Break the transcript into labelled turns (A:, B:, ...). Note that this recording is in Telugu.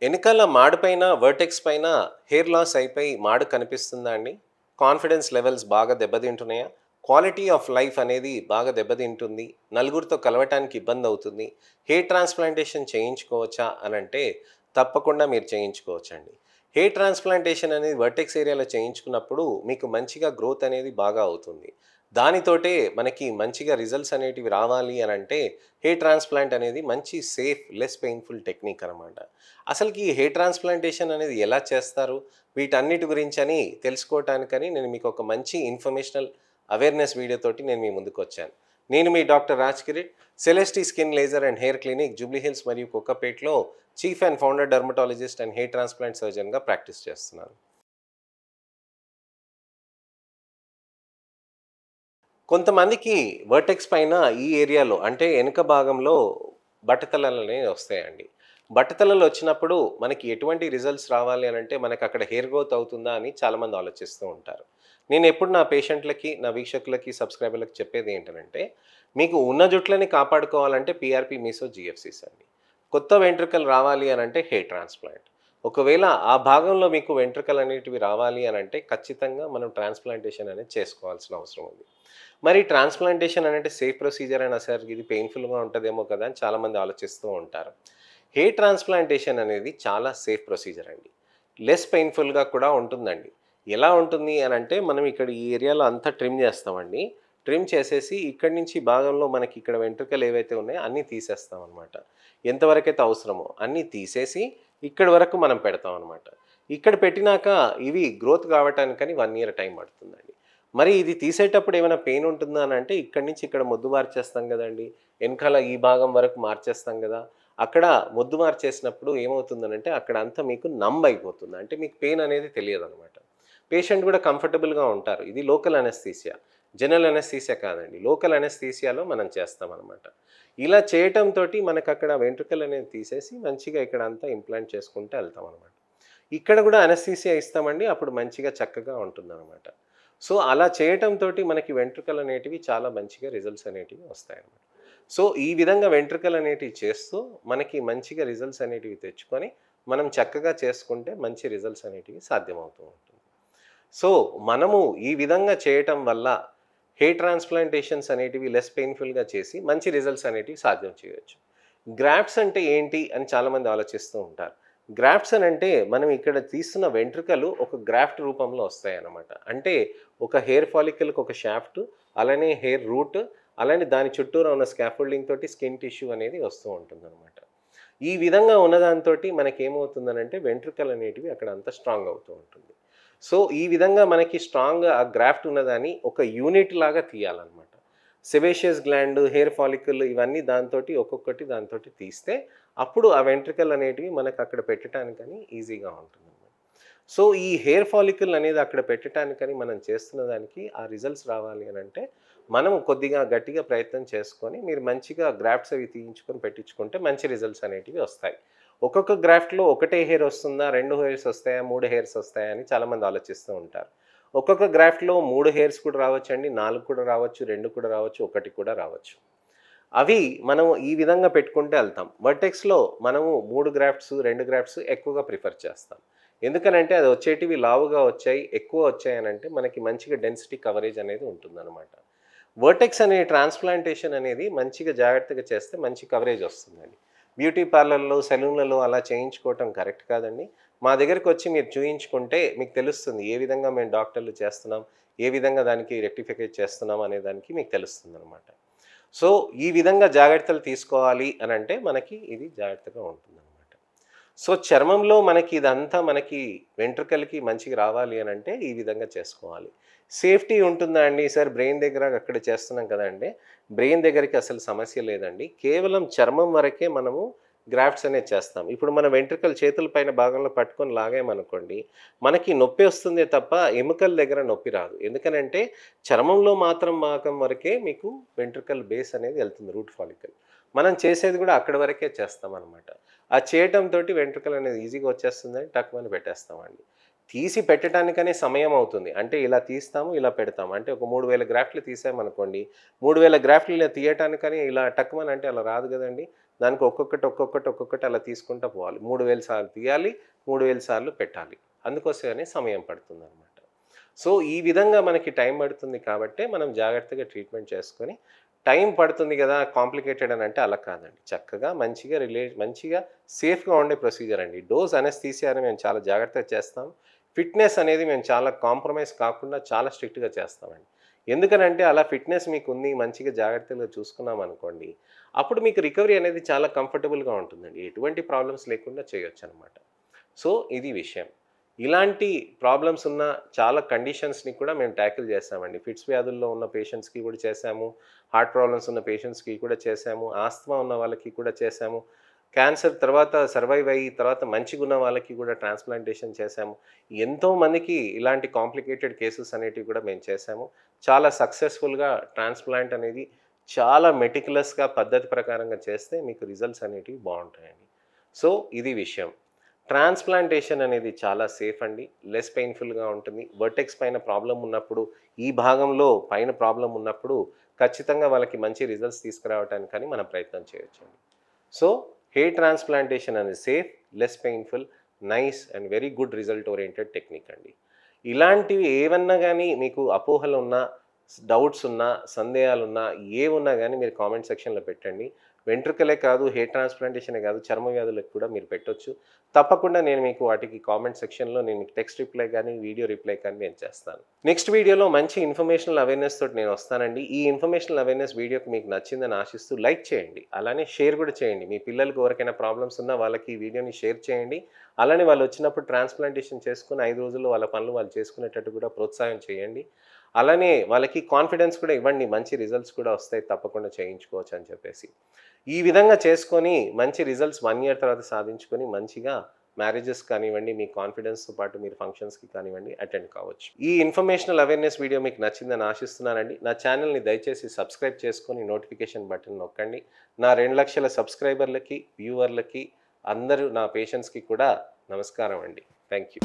A: ఎనకాల మాడు పైన వర్టెక్స్ పైన హెయిర్ లాస్ అయిపోయి మాడు కనిపిస్తుందా అండి? కాన్ఫిడెన్స్ లెవెల్స్ బాగా దెబ్బతింటున్నాయా? క్వాలిటీ ఆఫ్ లైఫ్ అనేది బాగా దెబ్బతింటుంది. నలుగురితో కలవటానికి ఇబ్బందవుతుంది. హెయిర్ ట్రాన్స్‌ప్లాంటేషన్ చేయించుకోవచ్చా అనంటే తప్పకుండా మీరు చేయించుకోవచ్చండి. హెయిర్ ట్రాన్స్‌ప్లాంటేషన్ అనేది వర్టెక్స్ ఏరియాలో చేయించుకున్నప్పుడు మీకు మంచిగా గ్రోత్ అనేది బాగా అవుతుంది. దానితోటే మనకి మంచిగా రిజల్ట్స్ అనేటివి రావాలి అనంటే హెయిర్ ట్రాన్స్‌ప్లాంట్ అనేది మంచి సేఫ్, లెస్ పెయిన్‌ఫుల్ టెక్నిక్ అనమాట. అసలుకి ఈ హెయిర్ ట్రాన్స్‌ప్లాంటేషన్ అనేది ఎలా చేస్తారు? వీటన్నిటి గురించని తెలుసుకోవటానికని నేను మీకు ఒక మంచి ఇన్ఫర్మేషనల్ అవేర్‌నెస్ వీడియోతోటి నేను మీ ముందుకొచ్చాను. నేను మీ doctor Raj Kirit, Celesti skin laser and hair clinic Jubilee Hills మరియు కోకాపేట్‌లో chief and founder dermatologist and hair transplant సర్జన్‌గా ప్రాక్టీస్ చేస్తున్నాను. కొంతమందికి వర్టెక్స్ పైన ఈ ఏరియాలో అంటే వెనుక భాగంలో బట్టతలలనేవి వస్తాయండి. బట్టతలలు వచ్చినప్పుడు మనకి ఎటువంటి రిజల్ట్స్ రావాలి అనంటే మనకు అక్కడ హెయిర్ గ్రోత్ అవుతుందా అని చాలామంది ఆలోచిస్తూ ఉంటారు. నేను ఎప్పుడు నా పేషెంట్లకి, నా వీక్షకులకి, సబ్స్క్రైబర్లకి చెప్పేది ఏంటనంటే, మీకు ఉన్న జుట్లని కాపాడుకోవాలంటే పీఆర్‌పీ, మీసో, జీఎఫ్సీస్ అండి. కొత్త వెంట్రుకలు రావాలి అనంటే హెయిర్ ట్రాన్స్‌ప్లాంట్. ఒకవేళ ఆ భాగంలో మీకు వెంట్రుకలు అనేటివి రావాలి అనంటే ఖచ్చితంగా మనం ట్రాన్స్‌ప్లాంటేషన్ అనేది చేసుకోవాల్సిన అవసరం ఉంది. మరి ట్రాన్స్‌ప్లాంటేషన్ అనేది సేఫ్ ప్రొసీజర్ అయినా సార్ ఇది పెయిన్‌ఫుల్‌గా ఉంటదేమో కదా! అని చాలామంది ఆలోచిస్తూ ఉంటారు. హెయిర్ ట్రాన్స్‌ప్లాంటేషన్ అనేది చాలా సేఫ్ ప్రొసీజర్ అండి. లెస్ పెయిన్‌ఫుల్‌గా కూడా ఉంటుందండి. ఎలా ఉంటుంది అనంటే మనం ఇక్కడ ఈ ఏరియాలో అంతా ట్రిమ్ చేస్తామండి. ట్రిమ్ చేసేసి ఇక్కడి నుంచి భాగంలో మనకి ఇక్కడ వెంట్రుకలు ఏవైతే ఉన్నాయో అన్నీ తీసేస్తామనమాట. ఎంతవరకైతే అవసరమో అన్నీ తీసేసి ఇక్కడి వరకు మనం పెడతామనమాట. ఇక్కడ పెట్టినాక ఇవి గ్రోత్ కావటానికని 1 ఇయర్ టైం పడుతుందండి. మరి ఇది తీసేటప్పుడు ఏమైనా పెయిన్ ఉంటుందా అనంటే ఇక్కడి నుంచి ఇక్కడ మొద్దు మార్చేస్తాం గదండీ! ఎనకాల ఈ భాగం వరకు మార్చేస్తాం గదా! అక్కడ మొద్దు మార్చేసినప్పుడు ఏమవుతుందనంటే అక్కడ అంతా మీకు నంబ్ అయిపోతుంది. అంటే మీకు పెయిన్ అనేది తెలియదనమాట. పేషెంట్ గూడా కంఫర్టబుల్‌గా ఉంటారు. ఇది లోకల్ అనస్థీసియా. జనరల్ అనస్థీసియా కాదండి. లోకల్ అనస్థీసియాలో మనం చేస్తామనమాట. ఇలా చేయటంతోటి మనకక్కడ వెంట్రుకలనేవి తీసేసి మంచిగా ఇక్కడంతా ఇంప్లాంట్ చేసుకుంటూ ఎళ్తామనమాట. ఇక్కడ గూడా అనస్థీసియా ఇస్తామండి. అప్పుడు మంచిగా చక్కగా ఉంటుందనమాట. సో, అలా చేయటంతోటి మనకి వెంట్రుకలనేటివి చాలా మంచిగా రిజల్ట్స్ అనేటివి వస్తాయన్నమాట. సో, ఈ విధంగా వెంట్రుకలనేటివి చేస్తూ మనకి మంచిగా రిజల్ట్స్ అనేటివి తెచ్చుకొని, మనం చక్కగా చేసుకుంటే మంచి రిజల్ట్స్ అనేటివి సాధ్యమవుతూ ఉంటుంది. సో, మనము ఈ విధంగా చేయటం వల్ల హెయిర్ ట్రాన్స్‌ప్లాంటేషన్స్ అనేటివి లెస్ పెయిన్‌ఫుల్‌గా చేసి మంచి రిజల్ట్స్ అనేటివి సాధ్యం చేయొచ్చు. గ్రాఫ్ట్స్ అంటే ఏంటి అని చాలామంది ఆలోచిస్తూ ఉంటారు. గ్రాఫ్ట్స్ అనంటే మనం ఇక్కడ తీస్తున్న వెంట్రుకలు ఒక గ్రాఫ్ట్ రూపంలో వస్తాయన్నమాట. అంటే ఒక హెయిర్ ఫాలికల్‌కి ఒక షాఫ్ట్, అలానే హెయిర్ రూట్, అలానే దాని చుట్టూరా ఉన్న స్కాఫోల్డింగ్ తోటి స్కిన్ టిష్యూ అనేది వస్తూ ఉంటుందన్నమాట. ఈ విధంగా ఉన్నదాంతోటి మనకేమవుతుందనంటే వెంట్రుకలనేటివి అక్కడ అంతా స్ట్రాంగ్ అవుతూ ఉంటుంది. సో, ఈ విధంగా మనకి స్ట్రాంగ్‌గా ఆ గ్రాఫ్ట్ ఉన్నదాన్ని ఒక యూనిట్ లాగా తీయాలన్నమాట. సెబేషియస్ గ్లాండ్, హెయిర్ ఫాలికల్ ఇవన్నీ దాంతోటి ఒక్కొక్కటి దాంతోటి తీస్తే అప్పుడు ఆ వెంట్రుకలనేటివి మనకక్కడ పెట్టటానికని ఈజీగా ఉంటుందన్నమాట. సో, ఈ హెయిర్ ఫాలికల్ అనేది అక్కడ పెట్టటానికని మనం చేస్తున్న దానికి ఆ రిజల్ట్స్ రావాలి అనంటే, మనం కొద్దిగా గట్టిగా ప్రయత్నం చేసుకొని, మీరు మంచిగా గ్రాఫ్ట్స్ అవి తీయించుకొని పెట్టించుకుంటే మంచి రిజల్ట్స్ అనేటివి వస్తాయి. ఒక్కొక్క గ్రాఫ్ట్‌లో ఒకటే హెయిర్ వస్తుందా? 2 హెయిర్స్ వస్తాయా? 3 హెయిర్స్ వస్తాయా? అని చాలామంది ఆలోచిస్తూ ఉంటారు. ఒక్కొక్క గ్రాఫ్ట్‌లో 3 హెయిర్స్ కూడా రావచ్చండి, 4 కూడా రావచ్చు, 2 కూడా రావచ్చు, 1 కూడా రావచ్చు. అవి మనం ఈ విధంగా పెట్టుకుంటూ ఎళ్తాం. వర్టెక్స్‌లో మనము 3 గ్రాఫ్ట్స్, 2 గ్రాఫ్ట్స్ ఎక్కువగా ప్రిఫర్ చేస్తాం. ఎందుకనంటే అది వచ్చేటివి లావుగా వచ్చాయి, ఎక్కువ వచ్చాయనంటే మనకి మంచిగా డెన్సిటీ కవరేజ్ అనేది ఉంటుందనమాట. వర్టెక్స్ అనే ట్రాన్స్‌ప్లాంటేషన్ అనేది మంచిగా జాగ్రత్తగా చేస్తే మంచి కవరేజ్ వస్తుందండి. బ్యూటీ పార్లర్‌లో, సెలూన్‌లలో అలా చేయించుకోవటం కరెక్ట్ కాదండి. మా దగ్గరకొచ్చి మీరు చూయించుకుంటే మీకు తెలుస్తుంది. ఏ విధంగా మేము డాక్టర్లు చేస్తున్నాం, ఏ విధంగా దానికి రెక్టిఫికేట్ చేస్తున్నాం అనే దానికి మీకు తెలుస్తుందనమాట. సో, ఈ విధంగా జాగ్రత్తలు తీసుకోవాలి అనంటే మనకి ఇది జాగ్రత్తగా ఉంటుందనమాట. సో, చర్మంలో మనకి ఇదంతా మనకి వెంట్రుకలకి మంచిగా రావాలి అనంటే ఈ విధంగా చేసుకోవాలి. సేఫ్టీ ఉంటుందా అండి? సార్ బ్రెయిన్ దగ్గర అక్కడ చేస్తున్నాం కదండీ! బ్రెయిన్ దగ్గరికి అసలు సమస్య లేదండి. కేవలం చర్మం వరకే మనము గ్రాఫ్ట్స్ అనేది చేస్తాం. ఇప్పుడు మన వెంట్రుకలు చేతుల పైన భాగంలో పట్టుకొని లాగామనుకోండి, మనకి నొప్పి వస్తుందే తప్ప ఎముకల దగ్గర నొప్పి రాదు. ఎందుకనంటే చర్మంలో మాత్రం భాగం వరకే మీకు వెంట్రుకల బేస్ అనేది ఎళ్తుంది రూట్ ఫాలికల్. మనం చేసేది కూడా అక్కడి వరకే చేస్తామనమాట. అది చేయటంతోటి వెంట్రుకలనేది ఈజీగా వచ్చేస్తుందని టక్‌మని పెట్టేస్తామండి. తీసి పెట్టటానికనే సమయం అవుతుంది. అంటే ఇలా తీస్తాము, ఇలా పెడతాము. అంటే ఒక 3000 గ్రాఫ్ట్‌లు తీసామనుకోండి, 3000 గ్రాఫ్ట్‌లు ఇలా తీయటానికని ఇలా టక్‌మని అంటే అలా రాదు గదండీ! దానికి ఒక్కొక్కటి అలా తీసుకుంటూ పోవాలి. 3000 సార్లు తీయాలి, 3000 సార్లు పెట్టాలి. అందుకోసమనే సమయం పడుతుందన్నమాట. సో ఈ విధంగా మనకి టైం పడుతుంది కాబట్టే మనం జాగ్రత్తగా ట్రీట్మెంట్ చేసుకొని, టైం పడుతుంది కదా కాంప్లికేటెడ్ అని అంటే అలా కాదండి. చక్కగా మంచిగా సేఫ్గా ఉండే ప్రొసీజర్ అండి. డోస్ అనెస్థీసియాని మేము చాలా జాగ్రత్తగా చేస్తాం. ఫిట్నెస్ అనేది మేము చాలా కాంప్రమైజ్ కాకుండా చాలా స్ట్రిక్ట్గా చేస్తామండి. ఎందుకనంటే అలా ఫిట్నెస్ మీకు ఉంది, మంచిగా జాగ్రత్తగా చూసుకున్నాం అనుకోండి, అప్పుడు మీకు రికవరీ అనేది చాలా కంఫర్టబుల్గా ఉంటుందండి. ఎటువంటి ప్రాబ్లమ్స్ లేకుండా చేయొచ్చు అనమాట. సో ఇది విషయం. ఇలాంటి ప్రాబ్లమ్స్ ఉన్న చాలా కండిషన్స్ని కూడా మేము ట్యాకిల్ చేస్తామండి. ఫిట్స్ వ్యాధుల్లో ఉన్న పేషెంట్స్కి కూడా చేశాము, హార్ట్ ప్రాబ్లమ్స్ ఉన్న పేషెంట్స్కి కూడా చేశాము, ఆస్తమా ఉన్న వాళ్ళకి కూడా చేశాము, క్యాన్సర్ తర్వాత సర్వైవ్ అయ్యి తర్వాత మంచిగా ఉన్న వాళ్ళకి కూడా ట్రాన్స్ప్లాంటేషన్ చేశాము. ఎంతోమందికి ఇలాంటి కాంప్లికేటెడ్ కేసెస్ అనేటివి కూడా మేము చేశాము. చాలా సక్సెస్ఫుల్గా ట్రాన్స్ప్లాంట్ అనేది చాలా మెటిక్యులస్గా పద్ధతి ప్రకారంగా చేస్తే మీకు రిజల్ట్స్ అనేటివి బాగుంటాయండి. సో ఇది విషయం. ట్రాన్స్ప్లాంటేషన్ అనేది చాలా సేఫ్ అండి, లెస్ పెయిన్ఫుల్గా ఉంటుంది. వర్టెక్స్ పైన ప్రాబ్లం ఉన్నప్పుడు, ఈ భాగంలో పైన ప్రాబ్లం ఉన్నప్పుడు ఖచ్చితంగా వాళ్ళకి మంచి రిజల్ట్స్ తీసుకురావడానికని మనం ప్రయత్నం చేయొచ్చండి. సో హెయిర్ ట్రాన్స్ప్లాంటేషన్ అనేది safe, less painful, nice and very good result oriented technique అండి. ఇలాంటివి ఏమన్నా కానీ మీకు అపోహలు ఉన్నా, డౌట్స్ ఉన్నా, సందేహాలున్నా, ఏమున్నా కానీ మీరు కామెంట్ సెక్షన్లో పెట్టండి. వెంట్రుకలే కాదు, హెయిర్ ట్రాన్స్ప్లాంటేషనే కాదు, చర్మ వ్యాధులకు కూడా మీరు పెట్టొచ్చు. తప్పకుండా నేను మీకు వాటికి కామెంట్ సెక్షన్లో నేను మీకు టెక్స్ట్ రిప్లై కానీ, వీడియో రిప్లై కానీ నేను చేస్తాను. నెక్స్ట్ వీడియోలో మంచి ఇన్ఫర్మేషనల్ అవేర్నెస్ తోటి నేను వస్తానండి. ఈ ఇన్ఫర్మేషనల్ అవేర్నెస్ వీడియోకి మీకు నచ్చిందని ఆశిస్తూ లైక్ చేయండి, అలానే షేర్ కూడా చేయండి. మీ పిల్లలకు ఎవరికైనా ప్రాబ్లమ్స్ ఉన్నా వాళ్ళకి ఈ వీడియోని షేర్ చేయండి. అలానే వాళ్ళు వచ్చినప్పుడు ట్రాన్స్ప్లాంటేషన్ చేసుకుని 5 రోజుల్లో వాళ్ళ పనులు వాళ్ళు చేసుకునేటట్టు కూడా ప్రోత్సాహం చేయండి. అలానే వాళ్ళకి కాన్ఫిడెన్స్ కూడా ఇవ్వండి, మంచి రిజల్ట్స్ కూడా వస్తాయి, తప్పకుండా చేయించుకోవచ్చు అని చెప్పేసి. ఈ విధంగా చేసుకొని మంచి రిజల్ట్స్ 1 ఇయర్ తర్వాత సాధించుకొని మంచిగా మ్యారేజెస్ కానివ్వండి, మీ కాన్ఫిడెన్స్తో పాటు మీరు ఫంక్షన్స్కి కానివ్వండి అటెండ్ కావచ్చు. ఈ ఇన్ఫర్మేషనల్ అవేర్నెస్ వీడియో మీకు నచ్చిందని ఆశిస్తున్నానండి. నా ఛానల్ని దయచేసి సబ్స్క్రైబ్ చేసుకొని నోటిఫికేషన్ బటన్ నొక్కండి. నా 2 లక్షల సబ్స్క్రైబర్లకి, వ్యూవర్లకి, అందరూ నా పేషెంట్స్కి కూడా నమస్కారం అండి. Thank you.